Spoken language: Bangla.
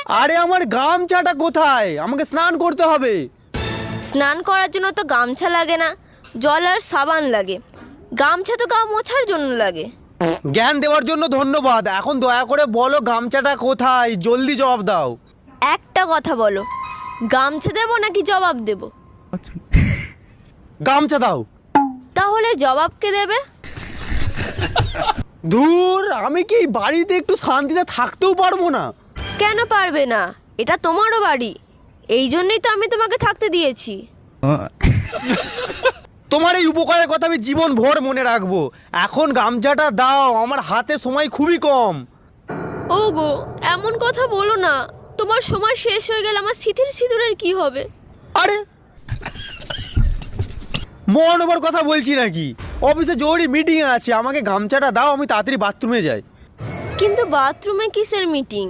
আরে আমার গামছাটা কোথায়? আমাকে স্নান করতে হবে। স্নান করার জন্য তো গামছা লাগে না, জল আর সাবান লাগে। গামছা তো গা মোছার জন্য লাগে। জ্ঞান দেওয়ার জন্য ধন্যবাদ। এখন দয়া করে বলো গামছাটা কোথায়, জলদি জবাব দাও। একটা কথা বলো, গামছা দেবো নাকি জবাব দেব? গামছা দাও। তাহলে জবাব কে দেবে? ধুর, আমি কি বাড়িতে একটু শান্তিতে থাকতেও পারবো না? কেন পারবে না? এটা তোমারও বাড়ি, এই জন্যই তো আমি তোমাকে থাকতে দিয়েছি। তোমার এই উপকারের কথা আমি জীবন ভর মনে রাখবো। এখন গামছাটা দাও, আমার হাতে সময় খুবই কম। ওগো, এমন কথা বলো না। তোমার সময় শেষ হয়ে গেলে আমার সিঁথির সিঁদুরের কি হবে? আরে মন ওভার কথা বলছি নাকি? অফিসে জরুরি মিটিং আছে, আমাকে গামছাটা দাও, আমি তাড়াতাড়ি বাথরুমে যাই। কিন্তু বাথরুমে কিসের মিটিং?